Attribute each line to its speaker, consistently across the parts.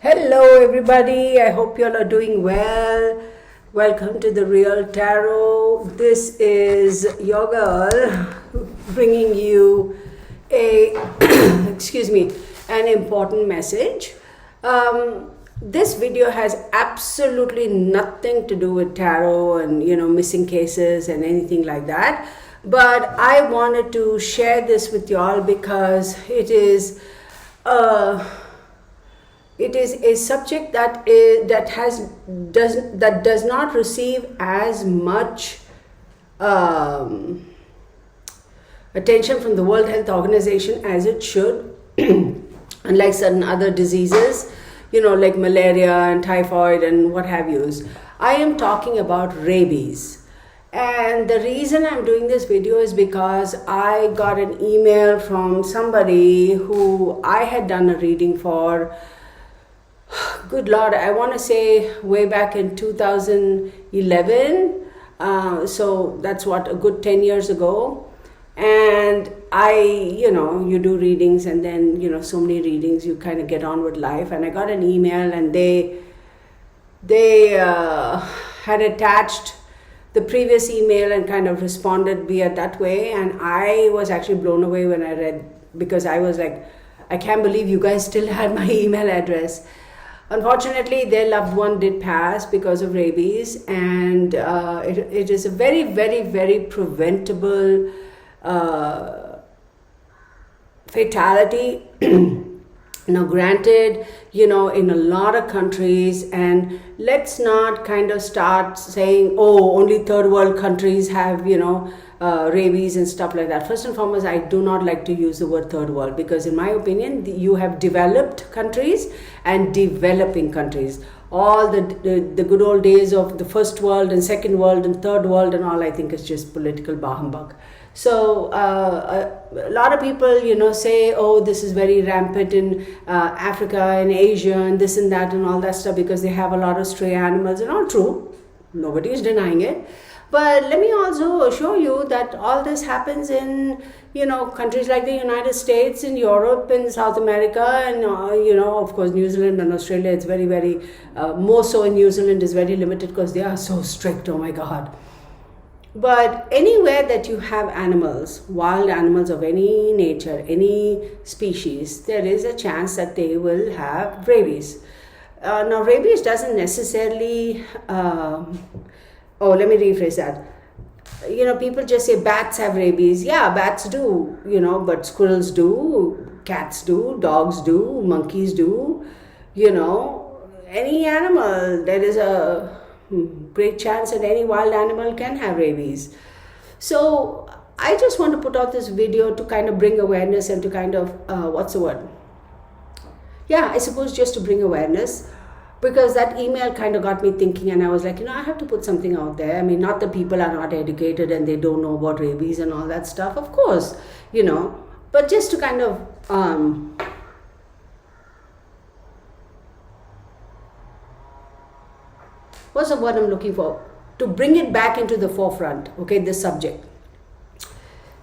Speaker 1: Hello everybody, I hope you all are doing well. Welcome to the Real Tarot. This is your girl bringing you a an important message. This video has absolutely nothing to do with tarot and missing cases and anything like that. But I wanted to share this with you all because it is a subject that does not receive as much attention from the World Health Organization as it should. Unlike certain other diseases, like malaria and typhoid and what have yous. I am talking about rabies. And the reason I'm doing this video is because I got an email from somebody who I had done a reading for. Good Lord, I want to say way back in 2011. So that's a good 10 years ago. And you do readings and then, so many readings, you kind of get on with life. And I got an email and they had attached the previous email and kind of responded via that way. And I was actually blown away when I read, because I was like, I can't believe you guys still had my email address. Unfortunately, their loved one did pass because of rabies, and it is a very, very, very preventable fatality. Now, granted, in a lot of countries, and let's not kind of start saying, oh, only third world countries have, rabies and stuff like that. First and foremost, I do not like to use the word third world because in my opinion, you have developed countries and developing countries. All the good old days of the first world and second world and third world and all, I think is just political bah humbug. So a lot of people, say, oh, this is very rampant in Africa and Asia and this and that and all that stuff because they have a lot of stray animals, and all true. Nobody is denying it. But let me also show you that all this happens in, countries like the United States, in Europe, in South America, and, of course, New Zealand and Australia. It's very, very, more so in New Zealand is very limited because they are so strict, oh my God. But anywhere that you have animals, wild animals of any nature, any species, there is a chance that they will have rabies. Now, rabies doesn't necessarily... let me rephrase that. People just say bats have rabies. Yeah, bats do, but squirrels do, cats do, dogs do, monkeys do, any animal. There is a great chance that any wild animal can have rabies. So I just want to put out this video to kind of bring awareness and to kind of, what's the word? Yeah, I suppose just to bring awareness. Because that email kind of got me thinking, and I was like, I have to put something out there. I mean, not that people are not educated and they don't know about rabies and all that stuff, of course, but just to kind of, what's the word I'm looking for? To bring it back into the forefront, okay, this subject.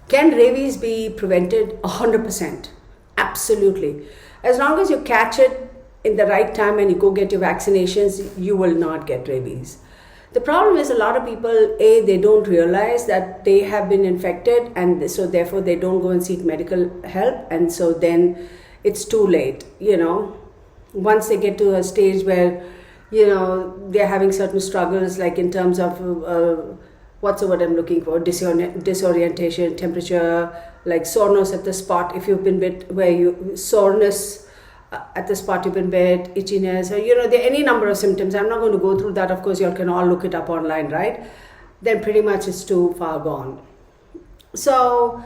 Speaker 1: Can rabies be prevented? 100%. Absolutely. As long as you catch it in the right time and you go get your vaccinations, you will not get rabies. The problem is a lot of people, they don't realize that they have been infected, and so therefore they don't go and seek medical help, and so then it's too late, Once they get to a stage where, they're having certain struggles, like in terms of, what's the word I'm looking for, disorientation, temperature, like soreness at the spot, if you've been bit, soreness at the spot you've been bit, itchiness, or there are any number of symptoms. I'm not going to go through that. Of course, you all can all look it up online, right? Then pretty much it's too far gone. So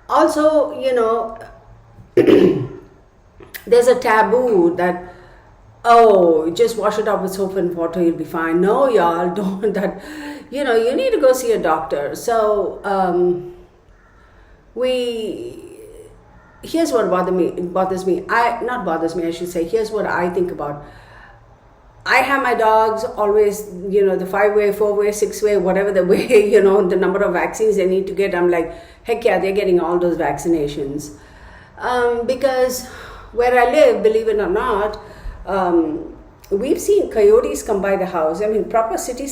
Speaker 1: also, there's a taboo that, oh, just wash it up with soap and water, you'll be fine. No, y'all, don't. That, you need to go see a doctor. So here's what bothers me. Here's what I think about. I have my dogs always, the 5-way, 4-way, 6-way, whatever the way, the number of vaccines they need to get. I'm like, heck yeah, they're getting all those vaccinations. Because where I live, believe it or not, we've seen coyotes come by the house. I mean, proper city,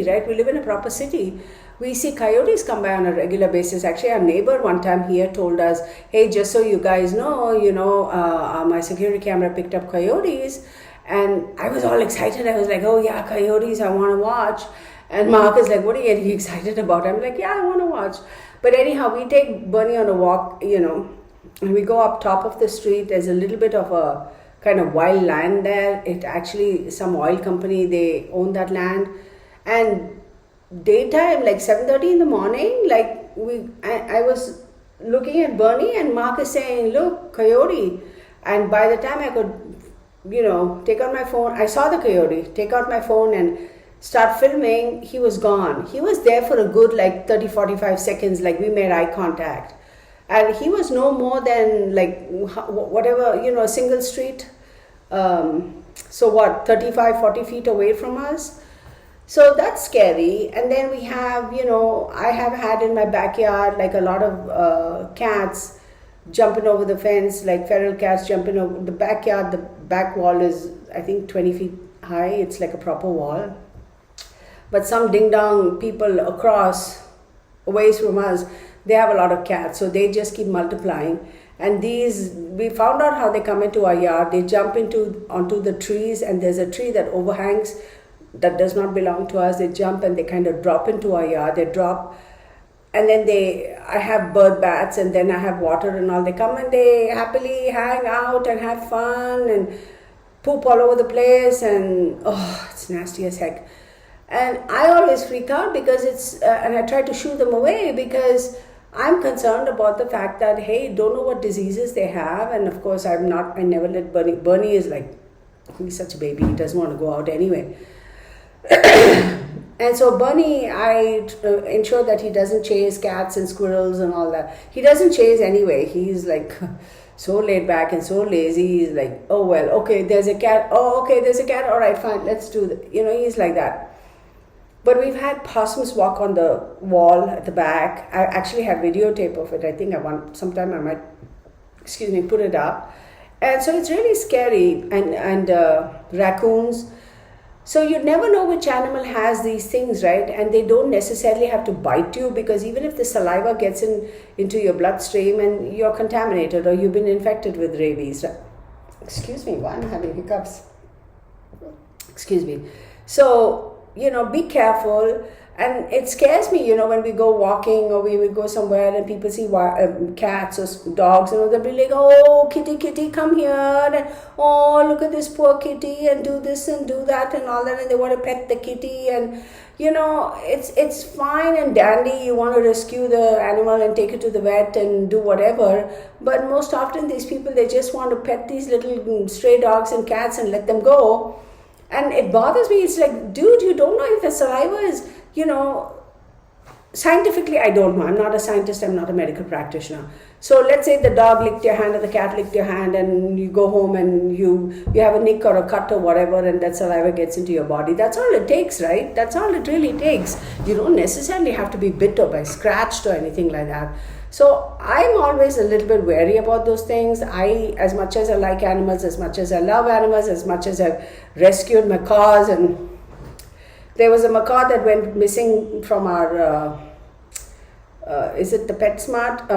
Speaker 1: right? We live in a proper city. We see coyotes come by on a regular basis. Actually, our neighbor one time here told us, hey, just so you guys know, my security camera picked up coyotes. And I was all excited. I was like, oh yeah, coyotes, I want to watch. And Mark is like, what are you getting excited about? I'm like, yeah, I want to watch. But anyhow, we take Bernie on a walk, and we go up top of the street. There's a little bit of a kind of wild land there. It actually, some oil company, they own that land. And daytime, like 7:30 in the morning, like I was looking at Bernie and Mark is saying, look, coyote. And by the time I could, take out my phone, I saw the coyote, take out my phone and start filming, he was gone. He was there for a good 30, 45 seconds, like we made eye contact. And he was no more than a single street. So what, 35, 40 feet away from us? So that's scary. And then we have, I have had in my backyard like a lot of cats jumping over the fence, like feral cats jumping over the backyard. The back wall is, I think, 20 feet high. It's like a proper wall. But some ding-dong people across, away from us, they have a lot of cats. So they just keep multiplying. And we found out how they come into our yard. They jump onto the trees, and there's a tree that overhangs that does not belong to us. They jump and they kind of drop into our yard. They drop, and then I have bird baths, and then I have water and all. They come and they happily hang out and have fun and poop all over the place, and it's nasty as heck. And I always freak out because and I try to shoo them away because I'm concerned about the fact that, hey, don't know what diseases they have. And of course, I never let Bernie is like, he's such a baby, he doesn't want to go out anyway. And so Bernie, I ensure that he doesn't chase cats and squirrels and all that. He doesn't chase anyway. He's like so laid back and so lazy. He's like, oh, well, okay, there's a cat. Oh, okay, there's a cat. All right, fine, let's do that. He's like that. But we've had possums walk on the wall at the back. I actually have videotape of it. I think sometime I might, put it up. And so it's really scary. And raccoons. So you never know which animal has these things, right? And they don't necessarily have to bite you, because even if the saliva gets into your bloodstream and you're contaminated or you've been infected with rabies. Excuse me, why I'm having hiccups. Excuse me. So, be careful. And it scares me, when we go walking or we go somewhere and people see cats or dogs, they'll be like, oh, kitty, come here. And, oh, look at this poor kitty, and do this and do that and all that. And they want to pet the kitty. And, it's fine and dandy. You want to rescue the animal and take it to the vet and do whatever. But most often these people, they just want to pet these little stray dogs and cats and let them go. And it bothers me. It's like, dude, you don't know if the saliva is, scientifically, I don't know. I'm not a scientist. I'm not a medical practitioner. So let's say the dog licked your hand or the cat licked your hand, and you go home and you have a nick or a cut or whatever, and that saliva gets into your body. That's all it takes, right? That's all it really takes. You don't necessarily have to be bit or scratched or anything like that. So I'm always a little bit wary about those things. As much as I like animals, as much as I love animals, as much as I've rescued macaws, and there was a macaw that went missing from our, is it the PetSmart,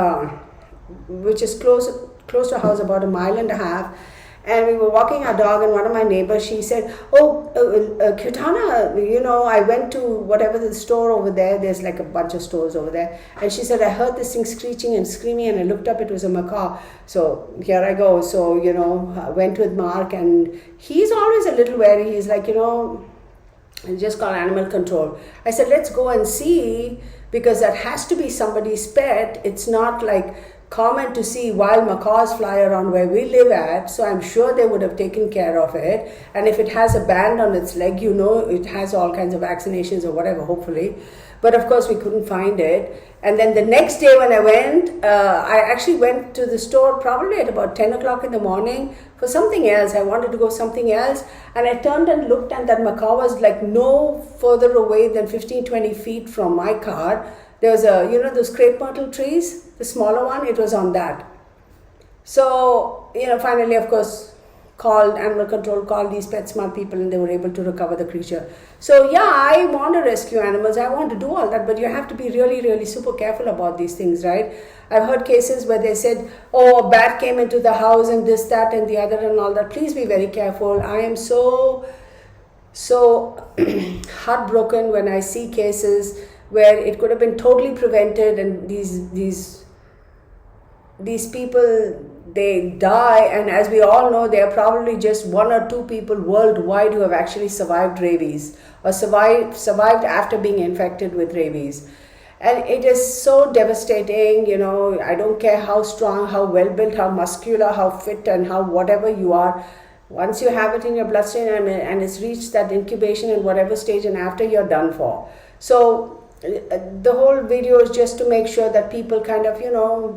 Speaker 1: which is close to our house, about 1.5 miles. And we were walking our dog, and one of my neighbors, she said, oh, Kirtana, I went to whatever the store over there. There's like a bunch of stores over there. And she said, I heard this thing screeching and screaming, and I looked up, it was a macaw. So here I go. So, I went with Mark, and he's always a little wary. He's like, I just call animal control. I said, let's go and see, because that has to be somebody's pet. It's not like common to see wild macaws fly around where we live at, so I'm sure they would have taken care of it. And if it has a band on its leg, it has all kinds of vaccinations or whatever, hopefully. But of course we couldn't find it. And then the next day when I went, I actually went to the store probably at about 10 o'clock in the morning for something else. I wanted to go something else, and I turned and looked, and that macaw was like no further away than 15-20 feet from my car. There was those crepe myrtle trees, the smaller one, it was on that. So, finally, of course, animal control called these pet smart people, and they were able to recover the creature. So yeah, I want to rescue animals, I want to do all that, but you have to be really, really super careful about these things, right? I've heard cases where they said, oh, a bat came into the house and this, that, and the other and all that. Please be very careful. I am so heartbroken when I see cases where it could have been totally prevented, and these people, they die, and as we all know, there are probably just 1 or 2 people worldwide who have actually survived rabies, or survived after being infected with rabies. And it is so devastating. I don't care how strong, how well built, how muscular, how fit, and how whatever you are. Once you have it in your bloodstream and it's reached that incubation in whatever stage, and after, you're done for. So the whole video is just to make sure that people kind of,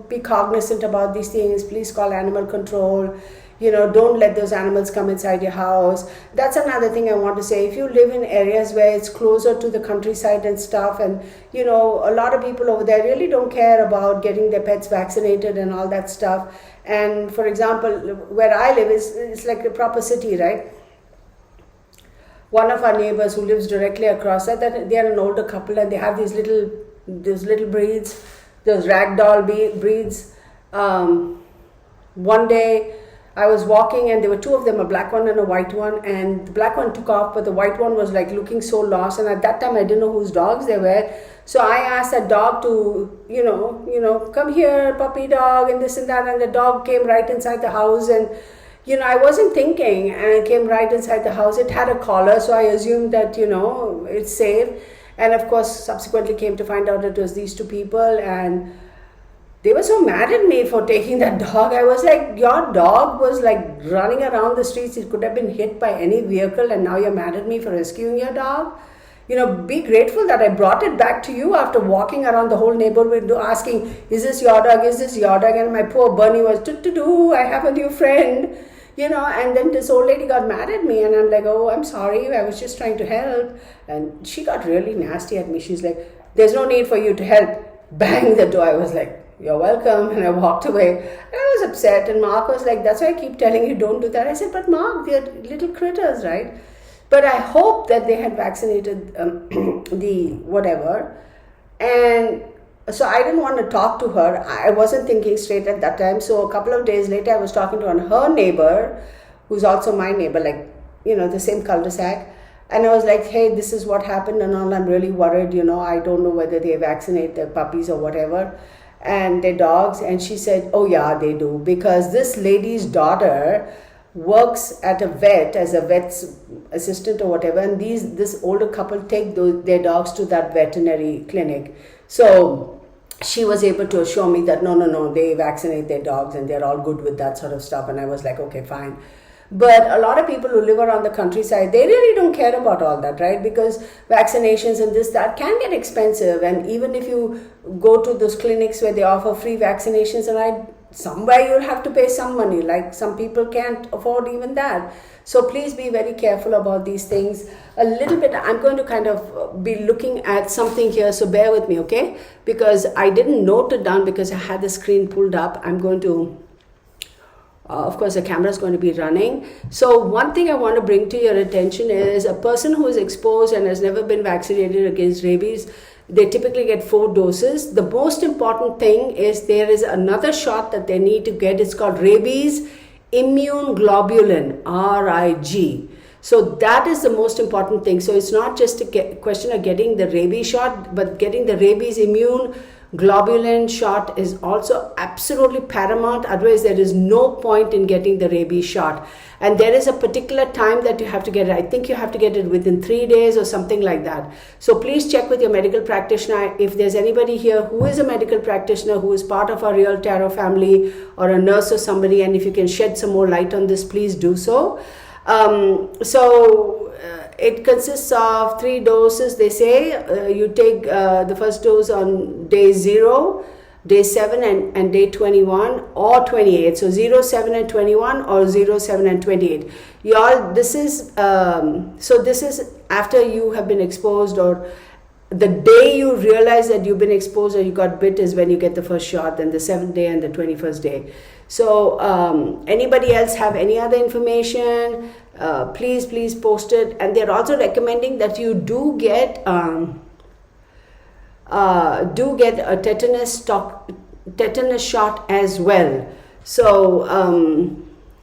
Speaker 1: be cognizant about these things. Please call animal control. Don't let those animals come inside your house. That's another thing I want to say. If you live in areas where it's closer to the countryside and stuff, and a lot of people over there really don't care about getting their pets vaccinated and all that stuff. And for example, where I live it's like a proper city, right? One of our neighbors who lives directly across that they are an older couple, and they have these little breeds, those ragdoll breeds. One day I was walking, and there were 2 of them, a black one and a white one, and the black one took off, but the white one was like looking so lost, and at that time I didn't know whose dogs they were. So I asked that dog to, come here, puppy dog, and this and that, and the dog came right inside the house, and I wasn't thinking, and it came right inside the house. It had a collar, so I assumed that, it's safe. And of course, subsequently came to find out it was these 2 people, and they were so mad at me for taking that dog. I was like, your dog was like running around the streets. It could have been hit by any vehicle, and now you're mad at me for rescuing your dog? Be grateful that I brought it back to you after walking around the whole neighborhood asking, is this your dog? Is this your dog? And my poor Bernie was, I have a new friend. And then this old lady got mad at me, and I'm like, oh, I'm sorry, I was just trying to help. And she got really nasty at me. She's like, there's no need for you to help. Bang the door. I was like, you're welcome. And I walked away. And I was upset, and Mark was like, that's why I keep telling you don't do that. I said, but Mark, they're little critters, right? But I hope that they had vaccinated the whatever. And so I didn't want to talk to her. I wasn't thinking straight at that time. So a couple of days later, I was talking to her neighbor, who's also my neighbor, like, the same cul-de-sac. And I was like, hey, this is what happened and all. I'm really worried, I don't know whether they vaccinate their puppies or whatever, and their dogs. And she said, oh yeah, they do. Because this lady's daughter works at a vet as a vet's assistant or whatever. And this older couple take their dogs to that veterinary clinic. So she was able to assure me that no, they vaccinate their dogs and they're all good with that sort of stuff. And I was like, okay, fine. But a lot of people who live around the countryside, they really don't care about all that, right? Because vaccinations and that can get expensive. And even if you go to those clinics where they offer free vaccinations, and somewhere you'll have to pay some money. Like some people can't afford even that. So please be very careful about these things. A little bit, I'm going to kind of be looking at something here, so bear with me, okay? Because I didn't note it down because I had the screen pulled up. I'm going to, of course, the camera is going to be running. So one thing I want to bring to your attention is a person who is exposed and has never been vaccinated against rabies, they typically get 4 doses. The most important thing is there is another shot that they need to get. It's called rabies immune globulin, RIG. So that is the most important thing. So it's not just a question of getting the rabies shot, but getting the rabies immune globulin shot is also absolutely paramount. Otherwise, there is no point in getting the rabies shot. And there is a particular time that you have to get it. I think you have to get it within 3 days or something like that. So please check with your medical practitioner. If there's anybody here who is a medical practitioner, who is part of our Real Tarot family, or a nurse or somebody, and if you can shed some more light on this, please do so. It consists of 3 doses. They say you take the first dose on day 0, day 7 and day 21 or 28. So 0, 7 and 21 or 0, 7 and 28. Y'all, this is this is after you have been exposed, or the day you realize that you've been exposed or you got bit is when you get the first shot, then the 7th day and the 21st day. So anybody else have any other information, please post it. And they're also recommending that you do get a tetanus shot as well. So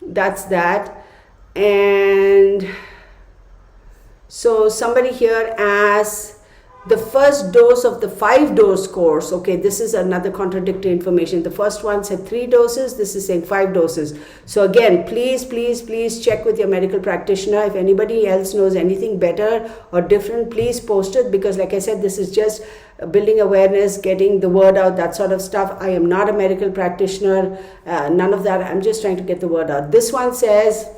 Speaker 1: that's that. And so somebody here asks, the first dose of the 5-dose course. Okay, this is another contradictory information. The first one said 3 doses. This is saying 5 doses. So again, please check with your medical practitioner. If anybody else knows anything better or different, please post it, because like I said, this is just building awareness, getting the word out, that sort of stuff. I am not a medical practitioner, none of that. I'm just trying to get the word out. This one says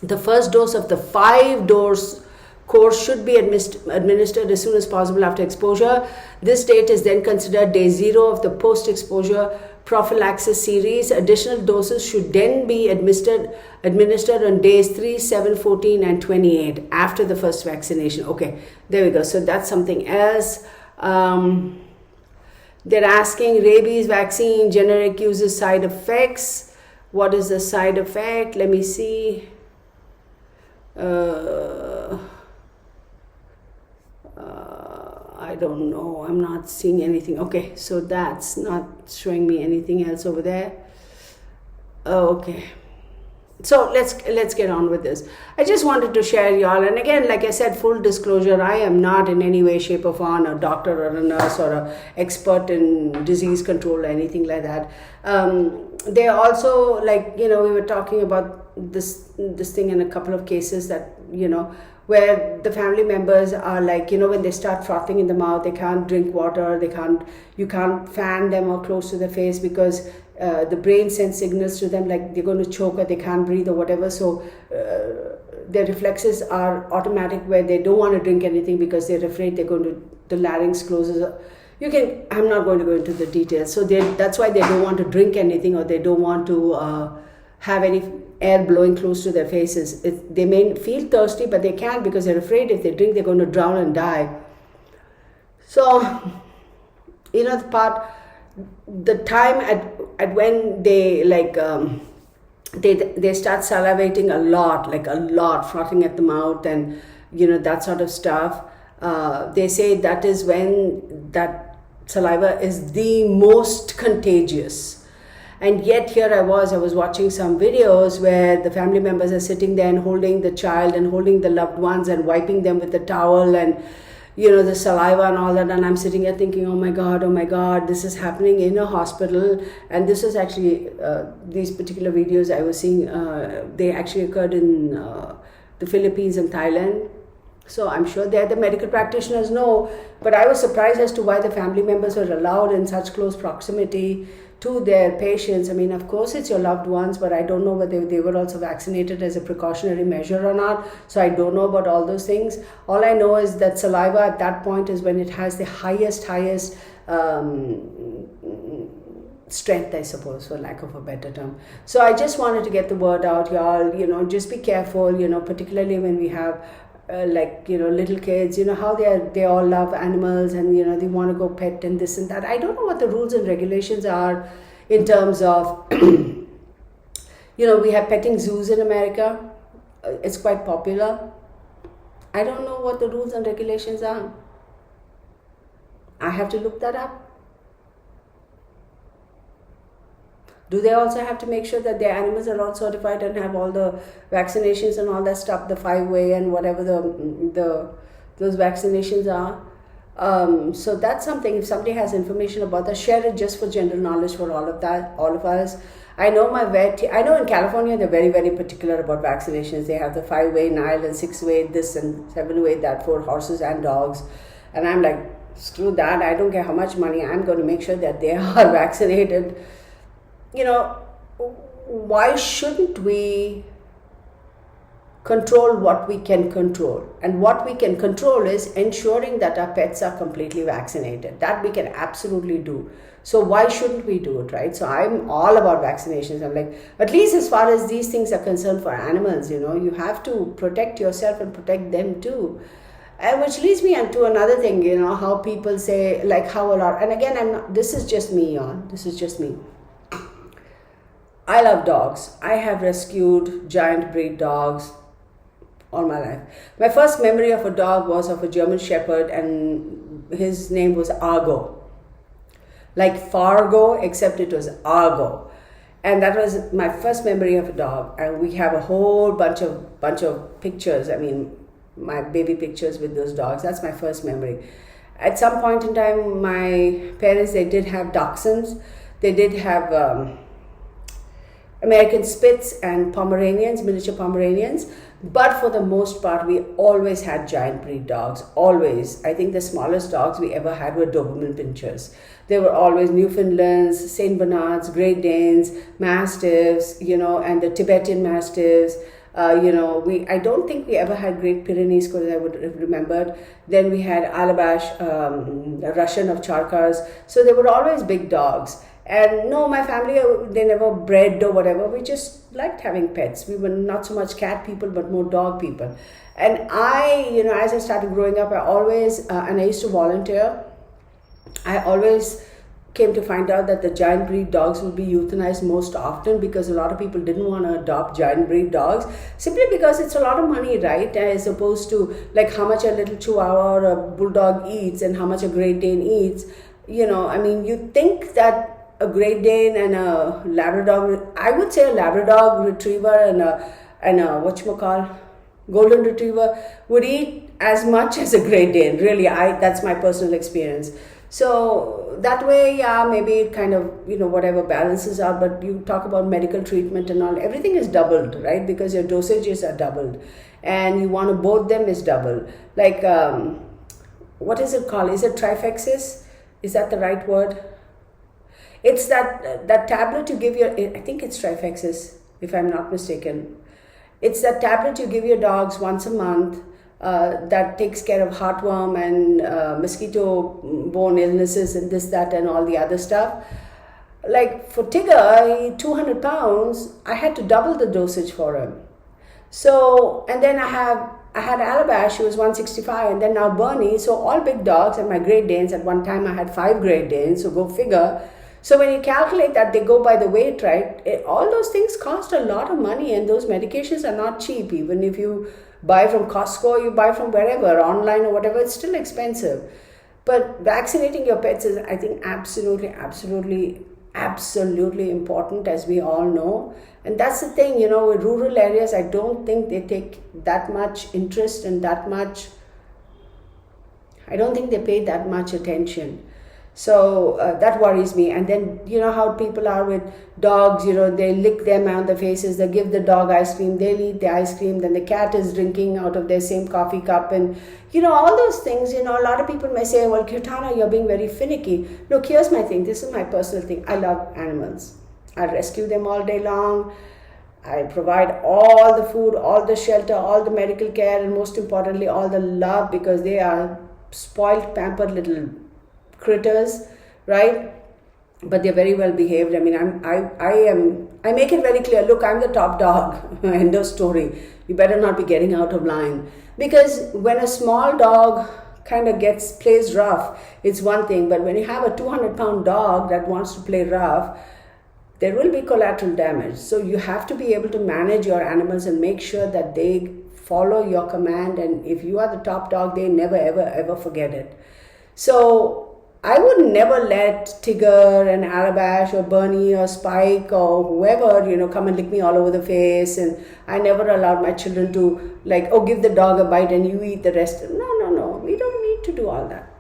Speaker 1: the first dose of the 5-dose course should be administered as soon as possible after exposure. This date is then considered day 0 of the post-exposure prophylaxis series. Additional doses should then be administered on days 3, 7, 14 and 28 after the first vaccination. Okay, there we go. So that's something else. They're asking, rabies vaccine generic uses side effects. What is the side effect? Let me see. I don't know. I'm not seeing anything. Okay, so that's not showing me anything else over there. Okay. So let's get on with this. I just wanted to share y'all, and again, like I said, full disclosure, I am not in any way, shape or form a doctor or a nurse or an expert in disease control or anything like that. They also, like, we were talking about this thing in a couple of cases that, where the family members are like, when they start frothing in the mouth, they can't drink water, you can't fan them or close to the face, because the brain sends signals to them like they're going to choke or they can't breathe or whatever. So their reflexes are automatic, where they don't want to drink anything because they're afraid the larynx closes. I'm not going to go into the details. So that's why they don't want to drink anything, or they don't want to have any air blowing close to their faces. They may feel thirsty, but they can't, because they're afraid if they drink, they're going to drown and die. So, the time at when they they start salivating a lot, frothing at the mouth, and that sort of stuff. They say that is when that saliva is the most contagious. And yet here I was watching some videos where the family members are sitting there and holding the child and holding the loved ones and wiping them with the towel and the saliva and all that, and I'm sitting here thinking, oh my god, this is happening in a hospital. And this is actually these particular videos I was seeing, they actually occurred in the Philippines and Thailand. So I'm sure the medical practitioners know, but I was surprised as to why the family members were allowed in such close proximity to their patients. I mean, of course it's your loved ones, but I don't know whether they were also vaccinated as a precautionary measure or not. So I don't know about all those things. All I know is that saliva at that point is when it has the highest strength, I suppose, for lack of a better term. So I just wanted to get the word out, y'all. Just be careful, particularly when we have little kids, how they all love animals, and they want to go pet and this and that. I don't know what the rules and regulations are in terms of we have petting zoos in America. It's quite popular. I don't know what the rules and regulations are. I have to look that up. Do they also have to make sure that their animals are all certified and have all the vaccinations and all that stuff, the 5-way and whatever those vaccinations are? So that's something. If somebody has information about that, share it just for general knowledge for all of us. I know my vet. I know in California they're very, very particular about vaccinations. They have the 5-way Nile and 6-way this and 7-way that for horses and dogs. And I'm like, screw that. I don't care how much money. I'm going to make sure that they are vaccinated. Why shouldn't we control what we can control? And what we can control is ensuring that our pets are completely vaccinated. That we can absolutely do. So why shouldn't we do it, right? So I'm all about vaccinations. I'm like, at least as far as these things are concerned for animals, you have to protect yourself and protect them too. Which leads me on to another thing, how people say, like, how a lot, and again, this is just me, y'all. This is just me. I love dogs. I have rescued giant breed dogs all my life. My first memory of a dog was of a German Shepherd, and his name was Argo, like Fargo, except it was Argo. And that was my first memory of a dog. And we have a whole bunch of pictures. I mean, my baby pictures with those dogs. That's my first memory. At some point in time, my parents, they did have dachshunds. They did have American Spits and Pomeranians, miniature Pomeranians. But for the most part, we always had giant breed dogs. Always. I think the smallest dogs we ever had were Doberman Pinschers. They were always Newfoundlands, Saint Bernards, Great Danes, Mastiffs, and the Tibetan Mastiffs. I don't think we ever had Great Pyrenees, because I would have remembered. Then we had Alabash, Russian of Charkars. So they were always big dogs. And no, my family, they never bred or whatever. We just liked having pets. We were not so much cat people, but more dog people. And as I started growing up, I always, and I used to volunteer, I always came to find out that the giant breed dogs would be euthanized most often, because a lot of people didn't want to adopt giant breed dogs, simply because it's a lot of money, right? As opposed to like how much a little Chihuahua or a Bulldog eats and how much a Great Dane eats. You think that a Great Dane and a Labrador, I would say a Labrador Retriever and a whatchamacall, Golden Retriever would eat as much as a Great Dane. Really, that's my personal experience. So that way, yeah, maybe it kind of, whatever balances out. But you talk about medical treatment and all, everything is doubled, right? Because your dosages are doubled, and you want to both them is double. Like, what is it called? Is it Trifexis? Is that the right word? It's that tablet you give I think it's Trifexis, if I'm not mistaken. It's that tablet you give your dogs once a month, that takes care of heartworm and mosquito-borne illnesses and this, that, and all the other stuff. Like for Tigger, 200 pounds, I had to double the dosage for him. So, and then I had Alabash, she was 165, and then now Bernie, so all big dogs, and my Great Danes. At one time I had 5 Great Danes, so go figure. So when you calculate that, they go by the weight, right? All those things cost a lot of money, and those medications are not cheap. Even if you buy from Costco, you buy from wherever, online or whatever, it's still expensive. But vaccinating your pets is, I think, absolutely important, as we all know. And that's the thing, in rural areas, I don't think they take that much interest and I don't think they pay that much attention. So that worries me. And then, how people are with dogs, they lick them on the faces, they give the dog ice cream, they'll eat the ice cream, then the cat is drinking out of their same coffee cup. And, all those things, a lot of people may say, well, Kirtana, you're being very finicky. Look, here's my thing. This is my personal thing. I love animals. I rescue them all day long. I provide all the food, all the shelter, all the medical care, and most importantly, all the love, because they are spoiled, pampered little critters, right? But they're very well behaved. I mean, I make it very clear, look, I'm the top dog. End of story. You better not be getting out of line. Because when a small dog kind of plays rough, it's one thing. But when you have a 200-pound dog that wants to play rough, there will be collateral damage. So you have to be able to manage your animals and make sure that they follow your command. And if you are the top dog, they never, ever, ever forget it. So I would never let Tigger and Alabash or Bernie or Spike or whoever, come and lick me all over the face. And I never allowed my children to give the dog a bite and you eat the rest. No. We don't need to do all that.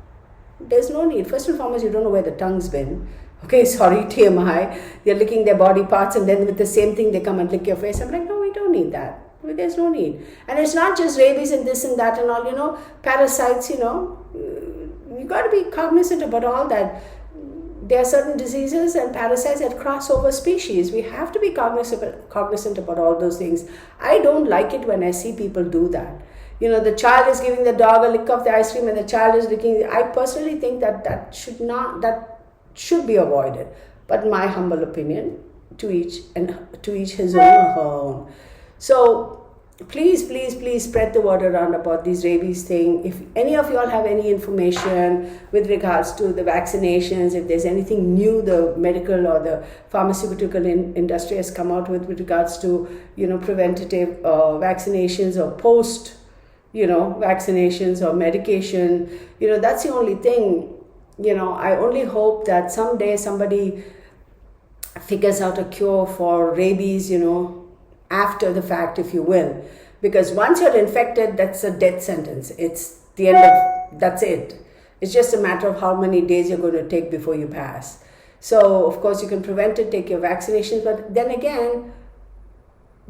Speaker 1: There's no need. First and foremost, you don't know where the tongue's been. Okay, sorry, TMI. They're licking their body parts, and then with the same thing, they come and lick your face. I'm like, no, we don't need that. There's no need. And it's not just rabies and this and that and all, parasites, you got to be cognizant about all that. There are certain diseases and parasites that cross over species. We have to be cognizant about all those things. I don't like it when I see people do that. The child is giving the dog a lick of the ice cream and the child is licking. I personally think that should be avoided. But my humble opinion, to each his own or her own. So please spread the word around about this rabies thing. If any of y'all have any information with regards to the vaccinations, if there's anything new the medical or the pharmaceutical industry has come out with regards to, preventative vaccinations or post, vaccinations or medication, that's the only thing. I only hope that someday somebody figures out a cure for rabies, after the fact, if you will. Because once you're infected, that's a death sentence. It's the end of, that's it. It's just a matter of how many days you're going to take before you pass. So, of course, you can prevent it, take your vaccinations, but then again,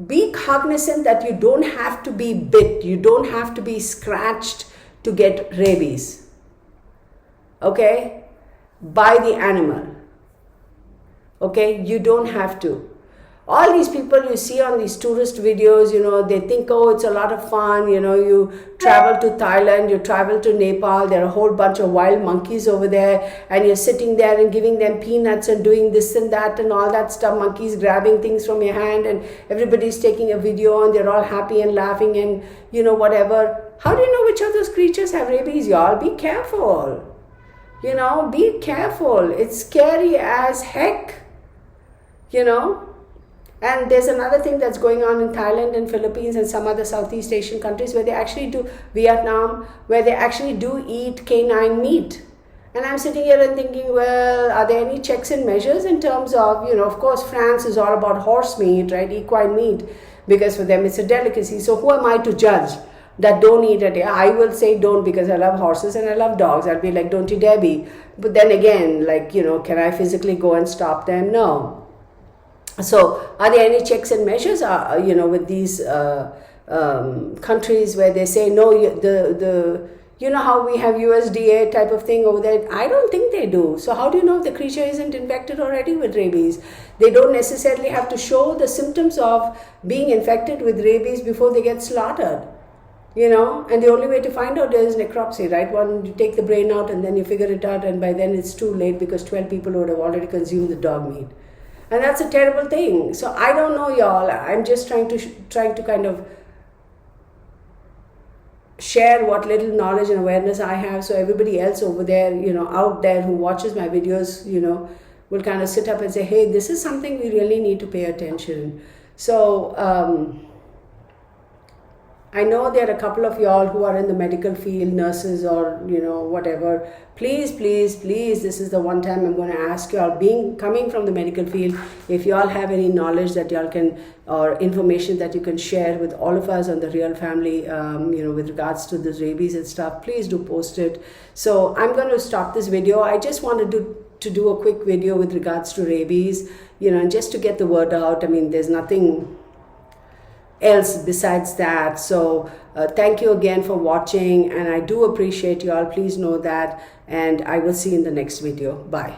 Speaker 1: be cognizant that you don't have to be bit, you don't have to be scratched to get rabies. Okay? By the animal. Okay? You don't have to. All these people you see on these tourist videos, they think, oh, it's a lot of fun. You travel to Thailand, you travel to Nepal, there are a whole bunch of wild monkeys over there, and you're sitting there and giving them peanuts and doing this and that and all that stuff, monkeys grabbing things from your hand, and everybody's taking a video and they're all happy and laughing and, whatever. How do you know which of those creatures have rabies, y'all? Be careful. Be careful. It's scary as heck, And there's another thing that's going on in Thailand and Philippines and some other Southeast Asian countries where they actually do, Vietnam, where they actually do eat canine meat. And I'm sitting here and thinking, well, are there any checks and measures in terms of, of course, France is all about horse meat, right? Equine meat, because for them it's a delicacy. So who am I to judge that don't eat it? I will say don't because I love horses and I love dogs. I'll be like, don't you dare be. But then again, can I physically go and stop them? No. So, are there any checks and measures, with these countries where they say no? How we have USDA type of thing over there. I don't think they do. So, how do you know if the creature isn't infected already with rabies? They don't necessarily have to show the symptoms of being infected with rabies before they get slaughtered. And the only way to find out is necropsy, right? One, you take the brain out and then you figure it out, and by then it's too late because 12 people would have already consumed the dog meat. And that's a terrible thing. So I don't know, y'all. I'm just trying to kind of share what little knowledge and awareness I have, so everybody else over there, out there who watches my videos, will kind of sit up and say, hey, this is something we really need to pay attention. So I know there are a couple of y'all who are in the medical field, nurses or, whatever. Please, this is the one time I'm going to ask y'all, coming from the medical field, if y'all have any knowledge that y'all can, or information that you can share with all of us on the Real Family, with regards to this rabies and stuff, please do post it. So I'm going to stop this video. I just wanted to do a quick video with regards to rabies, and just to get the word out. I mean, there's nothing else besides that. So thank you again for watching, and I do appreciate you all. Please know that, and I will see you in the next video. Bye.